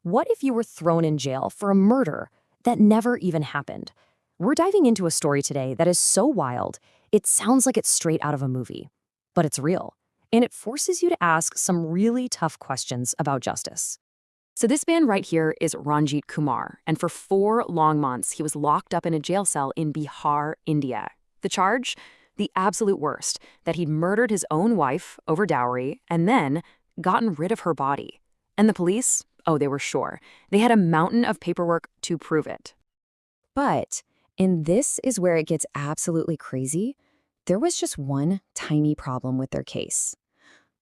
What if you were thrown in jail for a murder that never even happened? We're diving into a story today that is so wild, it sounds like it's straight out of a movie. But it's real, and it forces you to ask some really tough questions about justice. So this man right here is Ranjit Kumar, and for 4 long months he was locked up in a jail cell in Bihar, India. The charge? The absolute worst, that he'd murdered his own wife over dowry and then gotten rid of her body. And the police? Oh, they were sure. They had a mountain of paperwork to prove it. But, and this is where it gets absolutely crazy, there was just one tiny problem with their case.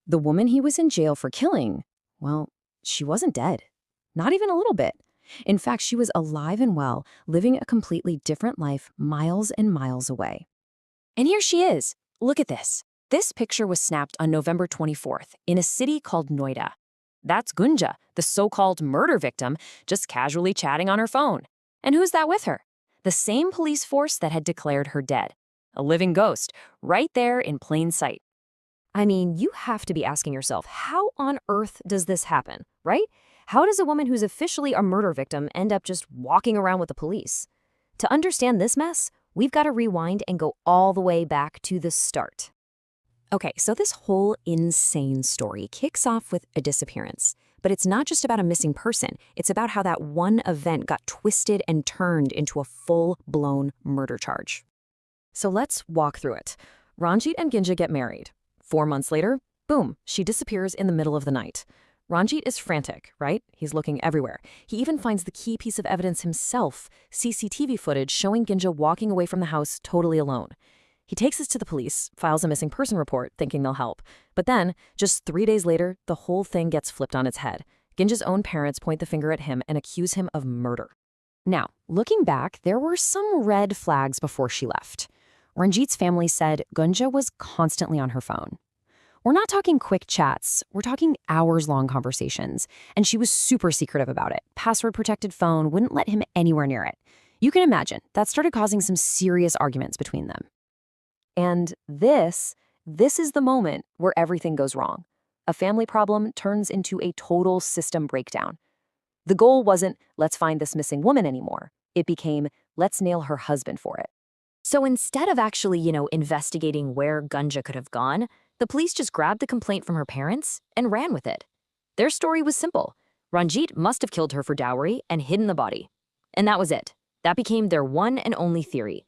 The woman he was in jail for killing, well, she wasn't dead. Not even a little bit. In fact, she was alive and well, living a completely different life miles and miles away. And here she is. Look at this. This picture was snapped on November 24th in a city called Noida. That's Gunja, the so-called murder victim, just casually chatting on her phone. And who's that with her? The same police force that had declared her dead. A living ghost, right there in plain sight. I mean, you have to be asking yourself, how on earth does this happen, right? How does a woman who's officially a murder victim end up just walking around with the police? To understand this mess, we've got to rewind and go all the way back to the start. Okay, so this whole insane story kicks off with a disappearance. But it's not just about a missing person. It's about how that one event got twisted and turned into a full-blown murder charge. So let's walk through it. Ranjit and Gunja get married. 4 months later, boom, she disappears in the middle of the night. Ranjit is frantic, right? He's looking everywhere. He even finds the key piece of evidence himself, CCTV footage showing Gunja walking away from the house totally alone. He takes this to the police, files a missing person report, thinking they'll help. But then, just 3 days later, the whole thing gets flipped on its head. Gunja's own parents point the finger at him and accuse him of murder. Now, looking back, there were some red flags before she left. Ranjit's family said Gunja was constantly on her phone. We're not talking quick chats, we're talking hours-long conversations, and she was super secretive about it. Password-protected phone, wouldn't let him anywhere near it. You can imagine, that started causing some serious arguments between them. And this is the moment where everything goes wrong. A family problem turns into a total system breakdown. The goal wasn't, let's find this missing woman anymore. It became, let's nail her husband for it. So instead of actually, investigating where Gunja could have gone, the police just grabbed the complaint from her parents and ran with it. Their story was simple. Ranjit must have killed her for dowry and hidden the body. And that was it. That became their one and only theory.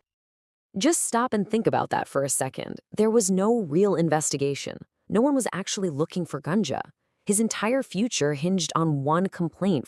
Just stop and think about that for a second. There was no real investigation. No one was actually looking for Gunja. His entire future hinged on one complaint